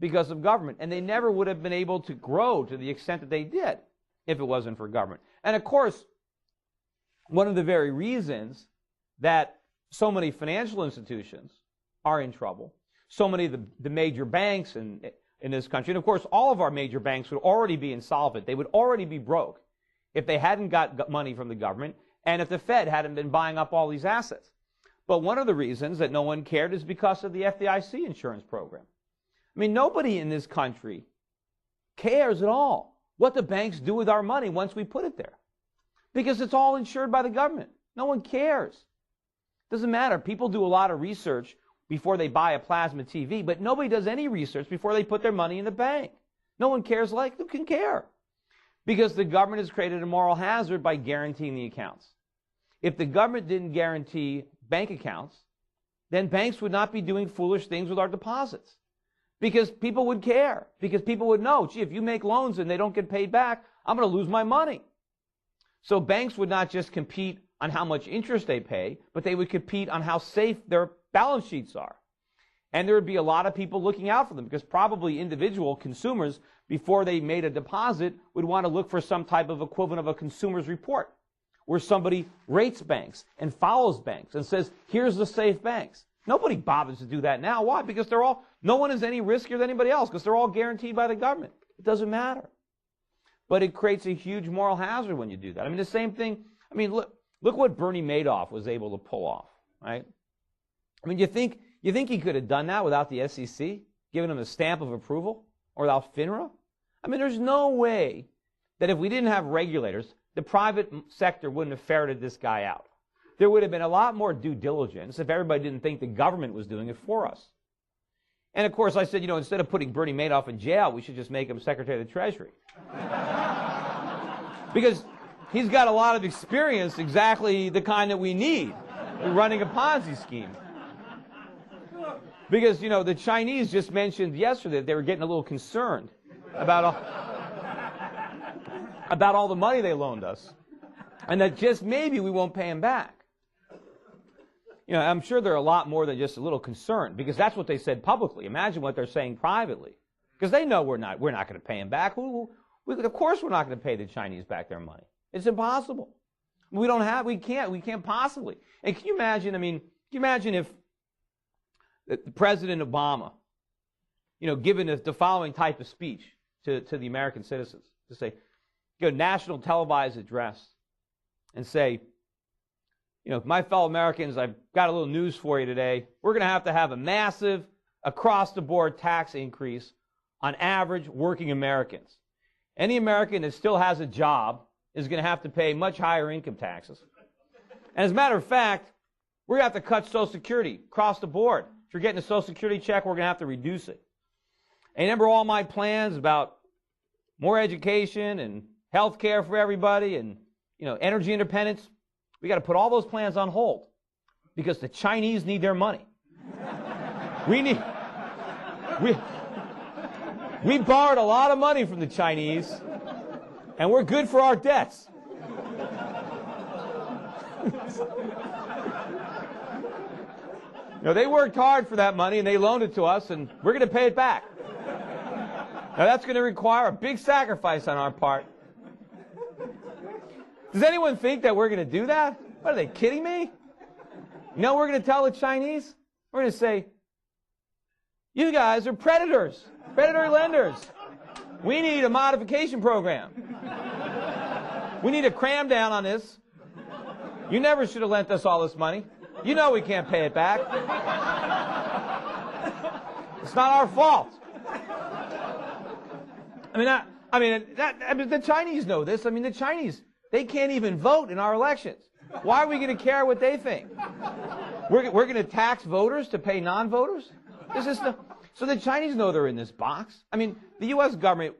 because of government. And they never would have been able to grow to the extent that they did if it wasn't for government. And of course, one of the very reasons that so many financial institutions are in trouble, so many of the major banks in this country, and of course all of our major banks would already be insolvent. They would already be broke if they hadn't got money from the government and if the Fed hadn't been buying up all these assets. But one of the reasons that no one cared is because of the FDIC insurance program. I mean, nobody in this country cares at all what the banks do with our money once we put it there, because it's all insured by the government. No one cares. Doesn't matter. People do a lot of research before they buy a plasma TV, but nobody does any research before they put their money in the bank. No one cares. Like, who can care? Because the government has created a moral hazard by guaranteeing the accounts. If the government didn't guarantee bank accounts, then banks would not be doing foolish things with our deposits. Because people would care. Because people would know, gee, if you make loans and they don't get paid back, I'm going to lose my money. So banks would not just compete on how much interest they pay, but they would compete on how safe their balance sheets are. And there would be a lot of people looking out for them, because probably individual consumers, before they made a deposit, would want to look for some type of equivalent of a consumer's report, where somebody rates banks and follows banks and says, here's the safe banks. Nobody bothers to do that now. Why? Because no one is any riskier than anybody else, because they're all guaranteed by the government. It doesn't matter. But it creates a huge moral hazard when you do that. I mean, the same thing, I mean, look what Bernie Madoff was able to pull off, right? I mean, you think he could have done that without the SEC, giving him a stamp of approval, or without FINRA? I mean, there's no way that if we didn't have regulators, the private sector wouldn't have ferreted this guy out. There would have been a lot more due diligence if everybody didn't think the government was doing it for us. And of course, I said, instead of putting Bernie Madoff in jail, we should just make him Secretary of the Treasury. Because he's got a lot of experience, exactly the kind that we need in running a Ponzi scheme. Because, the Chinese just mentioned yesterday that they were getting a little concerned about all the money they loaned us, and that just maybe we won't pay them back. I'm sure they're a lot more than just a little concerned, because that's what they said publicly. Imagine what they're saying privately, because they know we're not going to pay them back. Of course we're not going to pay the Chinese back their money. It's impossible. We can't possibly. And can you imagine if President Obama, given the following type of speech to the American citizens, to say, national televised address, and say, my fellow Americans, I've got a little news for you today. We're going to have a massive, across-the-board tax increase on average working Americans. Any American that still has a job is going to have to pay much higher income taxes. And as a matter of fact, we're going to have to cut Social Security across the board. If you're getting a Social Security check, we're going to have to reduce it. And remember all my plans about more education and health care for everybody and, energy independence? We got to put all those plans on hold because the Chinese need their money. We borrowed a lot of money from the Chinese, and we're good for our debts. They worked hard for that money, and they loaned it to us, and we're going to pay it back. Now, that's going to require a big sacrifice on our part. Does anyone think that we're going to do that? What, are they kidding me? We're going to tell the Chinese? We're going to say, you guys are predators, predatory lenders. We need a modification program. We need to cram down on this. You never should have lent us all this money. You know we can't pay it back. It's not our fault. The Chinese know this. The Chinese, they can't even vote in our elections. Why are we going to care what they think? We're going to tax voters to pay non-voters? So the Chinese know they're in this box. The U.S. government,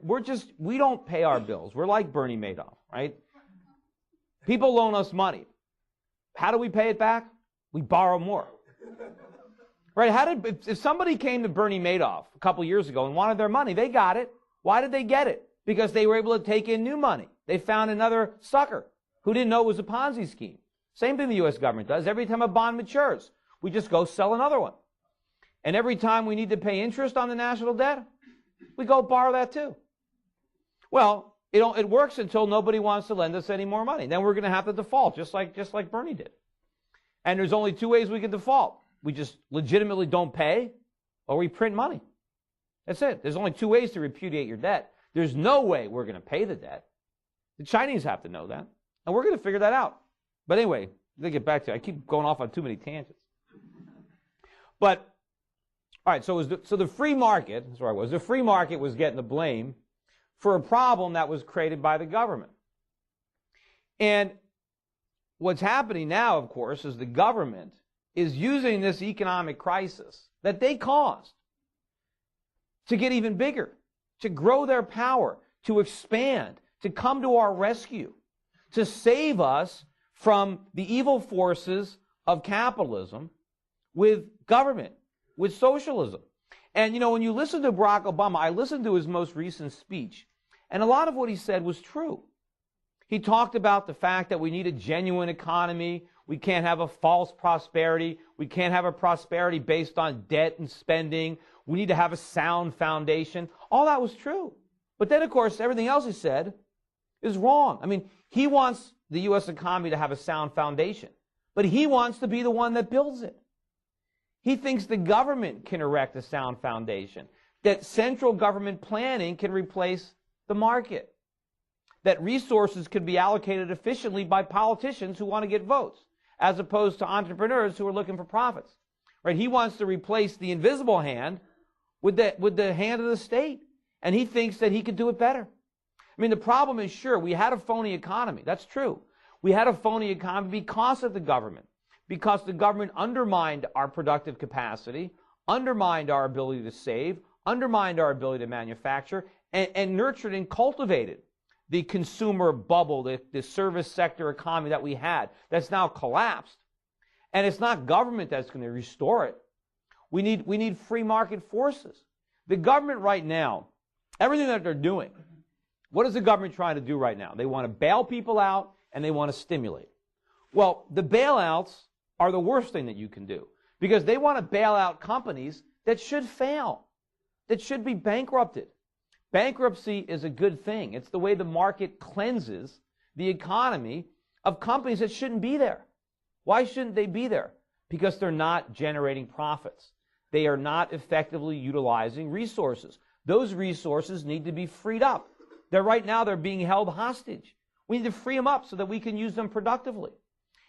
we don't pay our bills. We're like Bernie Madoff, right? People loan us money. How do we pay it back? We borrow more. Right? If somebody came to Bernie Madoff a couple years ago and wanted their money, they got it. Why did they get it? Because they were able to take in new money. They found another sucker who didn't know it was a Ponzi scheme. Same thing the U.S. government does. Every time a bond matures, we just go sell another one. And every time we need to pay interest on the national debt, We go borrow that too. Well, it works until nobody wants to lend us any more money. Then we're going to have to default, just like Bernie did. And there's only two ways we can default. We just legitimately don't pay, or we print money. That's it. There's only two ways to repudiate your debt. There's no way we're going to pay the debt. The Chinese have to know that. And we're going to figure that out. But anyway, let me get back to it. I keep going off on too many tangents. But, all right, so the free market, that's where I was, the free market was getting the blame for a problem that was created by the government. And what's happening now, of course, is the government is using this economic crisis that they caused to get even bigger, to grow their power, to expand, to come to our rescue, to save us from the evil forces of capitalism with government, with socialism. And, you know, when you listen to Barack Obama, I listened to his most recent speech, and a lot of what he said was true. He talked about the fact that we need a genuine economy. We can't have a false prosperity. We can't have a prosperity based on debt and spending. We need to have a sound foundation. All that was true. But then, of course, everything else he said is wrong. I mean, he wants the U.S. economy to have a sound foundation, but he wants to be the one that builds it. He thinks the government can erect a sound foundation, that central government planning can replace the market, that resources can be allocated efficiently by politicians who want to get votes, as opposed to entrepreneurs who are looking for profits. Right? He wants to replace the invisible hand with the hand of the state, and he thinks that he could do it better. I mean, the problem is, sure, we had a phony economy. That's true. We had a phony economy because of the government, because the government undermined our productive capacity, undermined our ability to save, undermined our ability to manufacture, and nurtured and cultivated the consumer bubble, the service sector economy that we had that's now collapsed. And it's not government that's going to restore it. We need free market forces. The government right now, everything that they're doing, what is the government trying to do right now? They want to bail people out and they want to stimulate. Well, the bailouts are the worst thing that you can do because they want to bail out companies that should fail, that should be bankrupted. Bankruptcy is a good thing. It's the way the market cleanses the economy of companies that shouldn't be there. Why shouldn't they be there? Because they're not generating profits. They are not effectively utilizing resources. Those resources need to be freed up. Right now they're being held hostage. We need to free them up so that we can use them productively.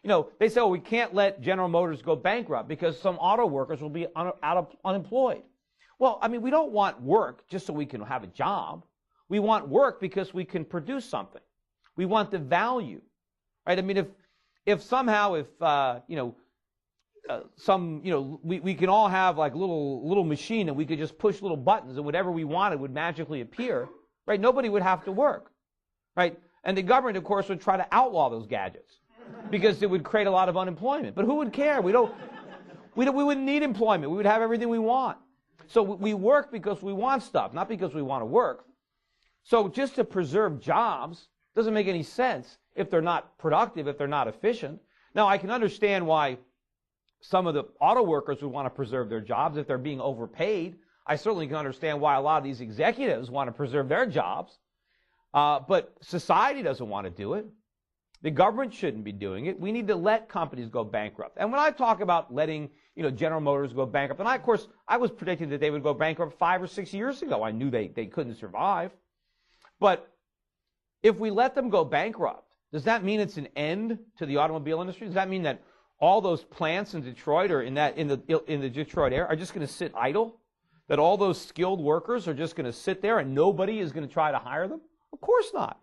You know, they say, oh, we can't let General Motors go bankrupt because some auto workers will be unemployed. Well, I mean, we don't want work just so we can have a job. We want work because we can produce something. We want the value, right? I mean, if somehow, we can all have like little machine and we could just push little buttons and whatever we wanted would magically appear, right? Nobody would have to work, right? And the government, of course, would try to outlaw those gadgets because it would create a lot of unemployment. But who would care? We wouldn't need employment. We would have everything we want. So we work because we want stuff, not because we want to work. So just to preserve jobs doesn't make any sense if they're not productive, if they're not efficient. Now, I can understand why some of the auto workers would want to preserve their jobs if they're being overpaid. I certainly can understand why a lot of these executives want to preserve their jobs. But society doesn't want to do it. The government shouldn't be doing it. We need to let companies go bankrupt. And when I talk about letting General Motors go bankrupt, and I was predicting that they would go bankrupt 5 or 6 years ago. I knew they couldn't survive. But if we let them go bankrupt, does that mean it's an end to the automobile industry? Does that mean that all those plants in Detroit or in the Detroit area are just going to sit idle? That all those skilled workers are just going to sit there and nobody is going to try to hire them? Of course not.